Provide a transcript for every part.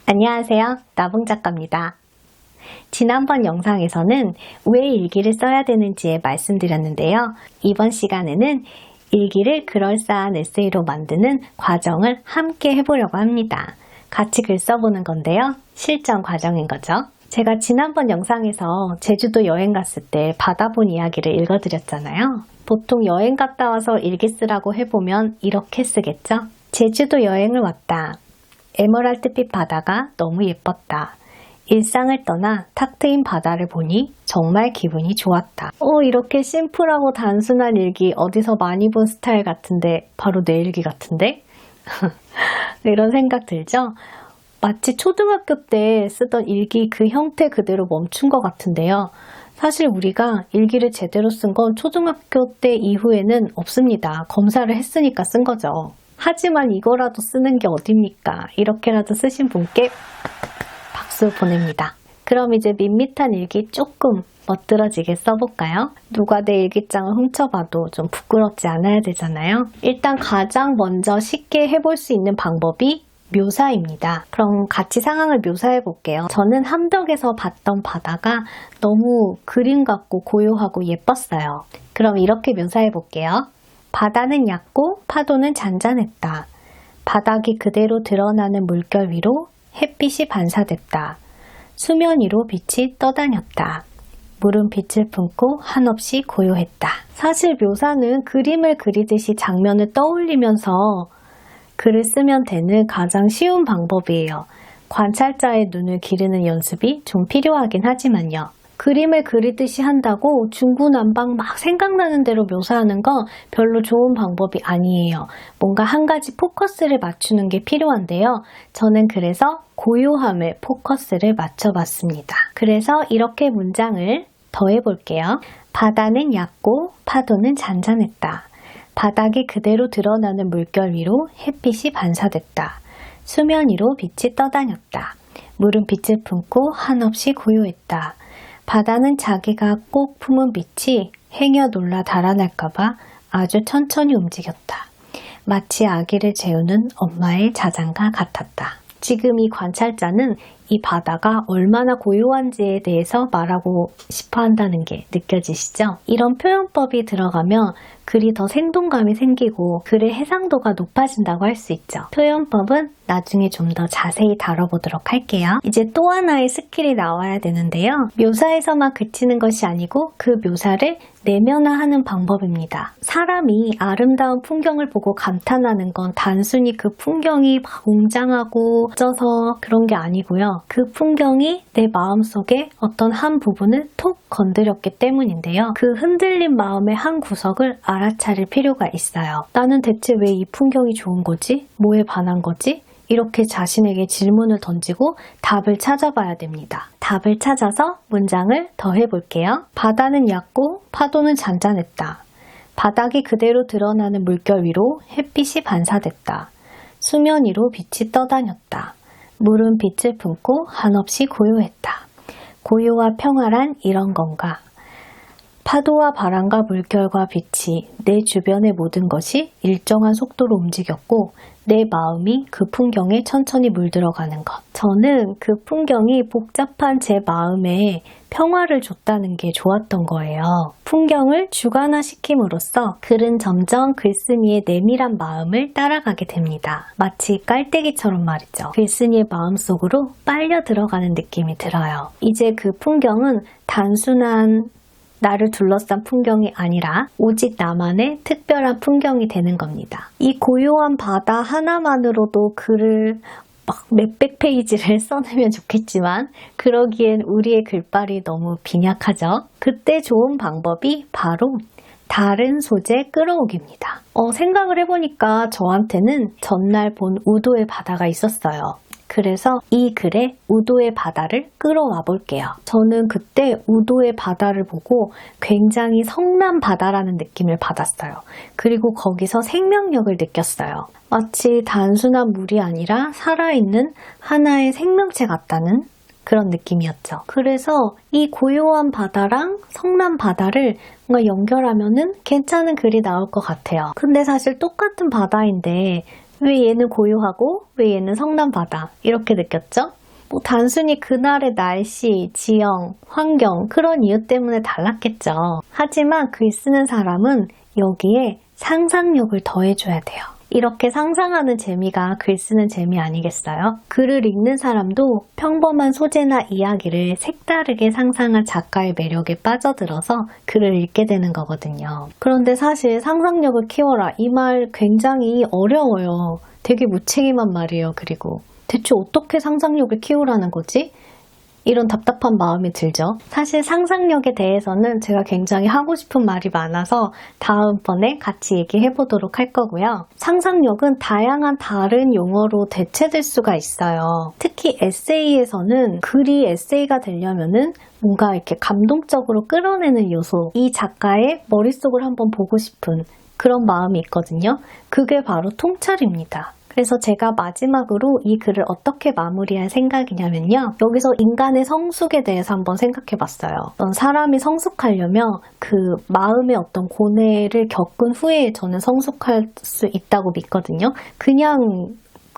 안녕하세요. 나봉 작가입니다. 지난번 영상에서는 왜 일기를 써야 되는지에 말씀드렸는데요. 이번 시간에는 일기를 그럴싸한 에세이로 만드는 과정을 함께 해보려고 합니다. 같이 글 써보는 건데요. 실전 과정인 거죠. 제가 지난번 영상에서 제주도 여행 갔을 때 바다 본 이야기를 읽어드렸잖아요. 보통 여행 갔다 와서 일기 쓰라고 해보면 이렇게 쓰겠죠. 제주도 여행을 왔다. 에메랄드빛 바다가 너무 예뻤다. 일상을 떠나 탁 트인 바다를 보니 정말 기분이 좋았다. 이렇게 심플하고 단순한 일기 어디서 많이 본 스타일 같은데 바로 내 일기 같은데? 이런 생각 들죠? 마치 초등학교 때 쓰던 일기 그 형태 그대로 멈춘 것 같은데요. 사실 우리가 일기를 제대로 쓴 건 초등학교 때 이후에는 없습니다. 검사를 했으니까 쓴 거죠. 하지만 이거라도 쓰는 게 어딥니까? 이렇게라도 쓰신 분께 박수 보냅니다. 그럼 이제 밋밋한 일기 조금 멋들어지게 써볼까요? 누가 내 일기장을 훔쳐봐도 좀 부끄럽지 않아야 되잖아요. 일단 가장 먼저 쉽게 해볼 수 있는 방법이 묘사입니다. 그럼 같이 상황을 묘사해 볼게요. 저는 함덕에서 봤던 바다가 너무 그림 같고 고요하고 예뻤어요. 그럼 이렇게 묘사해 볼게요. 바다는 얕고 파도는 잔잔했다. 바닥이 그대로 드러나는 물결 위로 햇빛이 반사됐다. 수면 위로 빛이 떠다녔다. 물은 빛을 품고 한없이 고요했다. 사실 묘사는 그림을 그리듯이 장면을 떠올리면서 글을 쓰면 되는 가장 쉬운 방법이에요. 관찰자의 눈을 기르는 연습이 좀 필요하긴 하지만요. 그림을 그리듯이 한다고 중구난방 막 생각나는 대로 묘사하는 건 별로 좋은 방법이 아니에요. 뭔가 한 가지 포커스를 맞추는 게 필요한데요. 저는 그래서 고요함에 포커스를 맞춰봤습니다. 그래서 이렇게 문장을 더해볼게요. 바다는 얕고 파도는 잔잔했다. 바닥이 그대로 드러나는 물결 위로 햇빛이 반사됐다. 수면 위로 빛이 떠다녔다. 물은 빛을 품고 한없이 고요했다. 바다는 자기가 꼭 품은 빛이 행여 놀라 달아날까봐 아주 천천히 움직였다. 마치 아기를 재우는 엄마의 자장가 같았다. 지금 이 관찰자는 이 바다가 얼마나 고요한지에 대해서 말하고 싶어 한다는 게 느껴지시죠? 이런 표현법이 들어가면 글이 더 생동감이 생기고 글의 해상도가 높아진다고 할 수 있죠. 표현법은 나중에 좀 더 자세히 다뤄보도록 할게요. 이제 또 하나의 스킬이 나와야 되는데요. 묘사에서만 그치는 것이 아니고 그 묘사를 내면화하는 방법입니다. 사람이 아름다운 풍경을 보고 감탄하는 건 단순히 그 풍경이 막 웅장하고 멋져서 그런 게 아니고요. 그 풍경이 내 마음속에 어떤 한 부분을 톡 건드렸기 때문인데요. 그 흔들린 마음의 한 구석을 알아차릴 필요가 있어요. 나는 대체 왜 이 풍경이 좋은 거지? 뭐에 반한 거지? 이렇게 자신에게 질문을 던지고 답을 찾아봐야 됩니다. 답을 찾아서 문장을 더해볼게요. 바다는 얕고 파도는 잔잔했다. 바닥이 그대로 드러나는 물결 위로 햇빛이 반사됐다. 수면 위로 빛이 떠다녔다. 물은 빛을 품고 한없이 고요했다. 고요와 평화란 이런 건가? 파도와 바람과 물결과 빛이 내 주변의 모든 것이 일정한 속도로 움직였고 내 마음이 그 풍경에 천천히 물들어가는 것. 저는 그 풍경이 복잡한 제 마음에 평화를 줬다는 게 좋았던 거예요. 풍경을 주관화시킴으로써 글은 점점 글쓴이의 내밀한 마음을 따라가게 됩니다. 마치 깔때기처럼 말이죠. 글쓴이의 마음속으로 빨려 들어가는 느낌이 들어요. 이제 그 풍경은 단순한 나를 둘러싼 풍경이 아니라 오직 나만의 특별한 풍경이 되는 겁니다. 이 고요한 바다 하나만으로도 글을 막 몇백 페이지를 써내면 좋겠지만 그러기엔 우리의 글빨이 너무 빈약하죠. 그때 좋은 방법이 바로 다른 소재 끌어오기입니다. 생각을 해보니까 저한테는 전날 본 우도의 바다가 있었어요. 그래서 이 글에 우도의 바다를 끌어와 볼게요. 저는 그때 우도의 바다를 보고 굉장히 성난 바다라는 느낌을 받았어요. 그리고 거기서 생명력을 느꼈어요. 마치 단순한 물이 아니라 살아있는 하나의 생명체 같다는 그런 느낌이었죠. 그래서 이 고요한 바다랑 성난 바다를 뭔가 연결하면은 괜찮은 글이 나올 것 같아요. 근데 사실 똑같은 바다인데 왜 얘는 고요하고 왜 얘는 성난바다 이렇게 느꼈죠? 뭐 단순히 그날의 날씨, 지형, 환경 그런 이유 때문에 달랐겠죠. 하지만 글 쓰는 사람은 여기에 상상력을 더해줘야 돼요. 이렇게 상상하는 재미가 글 쓰는 재미 아니겠어요? 글을 읽는 사람도 평범한 소재나 이야기를 색다르게 상상한 작가의 매력에 빠져들어서 글을 읽게 되는 거거든요. 그런데 사실 상상력을 키워라 이 말 굉장히 어려워요. 되게 무책임한 말이에요. 그리고 대체 어떻게 상상력을 키우라는 거지? 이런 답답한 마음이 들죠. 사실 상상력에 대해서는 제가 굉장히 하고 싶은 말이 많아서 다음번에 같이 얘기해 보도록 할 거고요. 상상력은 다양한 다른 용어로 대체될 수가 있어요. 특히 에세이에서는 글이 에세이가 되려면은 뭔가 이렇게 감동적으로 끌어내는 요소, 이 작가의 머릿속을 한번 보고 싶은 그런 마음이 있거든요. 그게 바로 통찰입니다. 그래서 제가 마지막으로 이 글을 어떻게 마무리할 생각이냐면요. 여기서 인간의 성숙에 대해서 한번 생각해 봤어요. 사람이 성숙하려면 그 마음의 어떤 고뇌를 겪은 후에 저는 성숙할 수 있다고 믿거든요. 그냥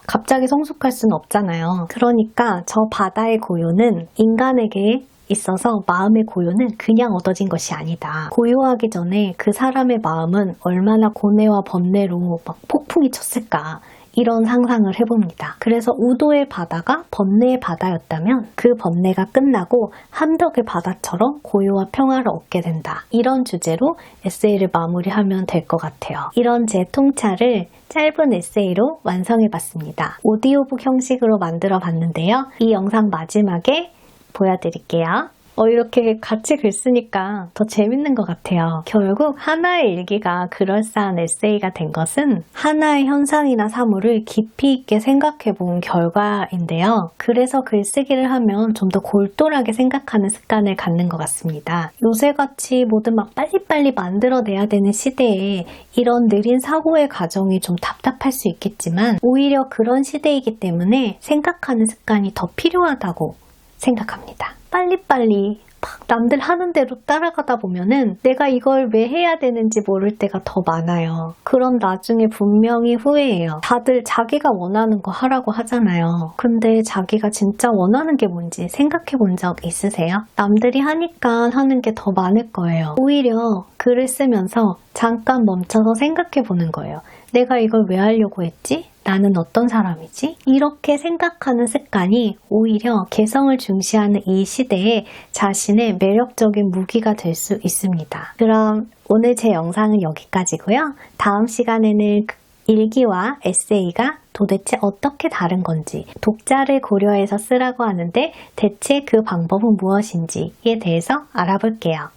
갑자기 성숙할 수는 없잖아요. 그러니까 저 바다의 고요는 인간에게 있어서 마음의 고요는 그냥 얻어진 것이 아니다. 고요하기 전에 그 사람의 마음은 얼마나 고뇌와 번뇌로 막 폭풍이 쳤을까. 이런 상상을 해봅니다. 그래서 우도의 바다가 번뇌의 바다였다면 그 번뇌가 끝나고 함덕의 바다처럼 고요와 평화를 얻게 된다. 이런 주제로 에세이를 마무리하면 될 것 같아요. 이런 제 통찰을 짧은 에세이로 완성해봤습니다. 오디오북 형식으로 만들어 봤는데요. 이 영상 마지막에 보여드릴게요. 이렇게 같이 글 쓰니까 더 재밌는 것 같아요. 결국 하나의 일기가 그럴싸한 에세이가 된 것은 하나의 현상이나 사물을 깊이 있게 생각해 본 결과인데요. 그래서 글쓰기를 하면 좀 더 골똘하게 생각하는 습관을 갖는 것 같습니다. 요새같이 뭐든 막 빨리빨리 만들어내야 되는 시대에 이런 느린 사고의 과정이 좀 답답할 수 있겠지만 오히려 그런 시대이기 때문에 생각하는 습관이 더 필요하다고 생각합니다. 빨리빨리 막 남들 하는 대로 따라가다 보면은 내가 이걸 왜 해야 되는지 모를 때가 더 많아요. 그럼 나중에 분명히 후회해요. 다들 자기가 원하는 거 하라고 하잖아요. 근데 자기가 진짜 원하는 게 뭔지 생각해 본 적 있으세요? 남들이 하니까 하는 게 더 많을 거예요. 오히려 글을 쓰면서 잠깐 멈춰서 생각해 보는 거예요. 내가 이걸 왜 하려고 했지? 나는 어떤 사람이지? 이렇게 생각하는 습관이 오히려 개성을 중시하는 이 시대에 자신의 매력적인 무기가 될 수 있습니다. 그럼 오늘 제 영상은 여기까지고요. 다음 시간에는 일기와 에세이가 도대체 어떻게 다른 건지, 독자를 고려해서 쓰라고 하는데 대체 그 방법은 무엇인지에 대해서 알아볼게요.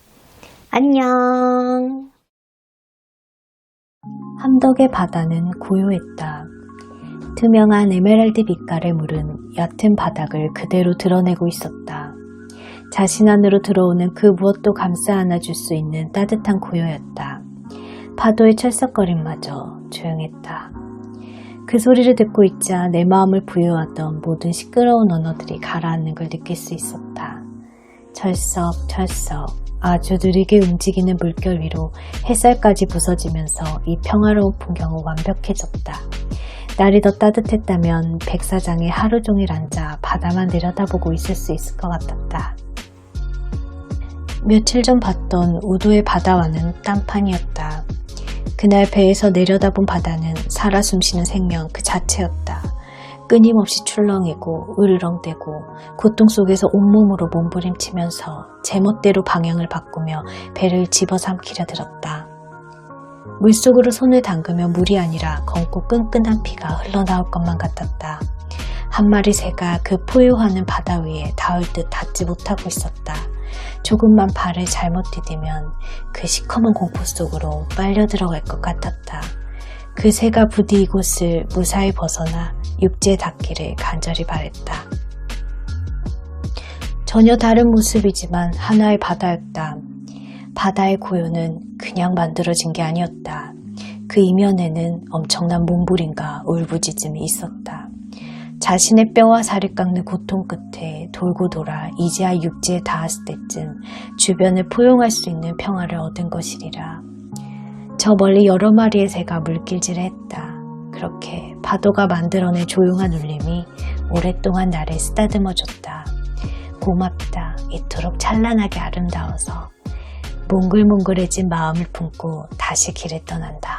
안녕! 함덕의 바다는 고요했다. 투명한 에메랄드 빛깔의 물은 얕은 바닥을 그대로 드러내고 있었다. 자신 안으로 들어오는 그 무엇도 감싸 안아줄 수 있는 따뜻한 고요였다. 파도의 철썩거림마저 조용했다. 그 소리를 듣고 있자 내 마음을 부여하던 모든 시끄러운 언어들이 가라앉는 걸 느낄 수 있었다. 철썩철썩 아주 느리게 움직이는 물결 위로 햇살까지 부서지면서 이 평화로운 풍경은 완벽해졌다. 날이 더 따뜻했다면 백사장에 하루 종일 앉아 바다만 내려다보고 있을 수 있을 것 같았다. 며칠 전 봤던 우도의 바다와는 딴판이었다. 그날 배에서 내려다본 바다는 살아 숨쉬는 생명 그 자체였다. 끊임없이 출렁이고 으르렁대고 고통 속에서 온몸으로 몸부림치면서 제멋대로 방향을 바꾸며 배를 집어삼키려 들었다. 물속으로 손을 담그면 물이 아니라 검고 끈끈한 피가 흘러나올 것만 같았다. 한 마리 새가 그 포효하는 바다 위에 닿을 듯 닿지 못하고 있었다. 조금만 발을 잘못 디디면 그 시커먼 공포 속으로 빨려 들어갈 것 같았다. 그 새가 부디 이곳을 무사히 벗어나 육지에 닿기를 간절히 바랬다. 전혀 다른 모습이지만 하나의 바다였다. 바다의 고요는 그냥 만들어진 게 아니었다. 그 이면에는 엄청난 몸부림과 울부짖음이 있었다. 자신의 뼈와 살을 깎는 고통 끝에 돌고 돌아 이제야 육지에 닿았을 때쯤 주변을 포용할 수 있는 평화를 얻은 것이리라. 저 멀리 여러 마리의 새가 물길질을 했다. 그렇게 파도가 만들어낸 조용한 울림이 오랫동안 나를 쓰다듬어줬다. 고맙다. 이토록 찬란하게 아름다워서. 몽글몽글해진 마음을 품고 다시 길을 떠난다.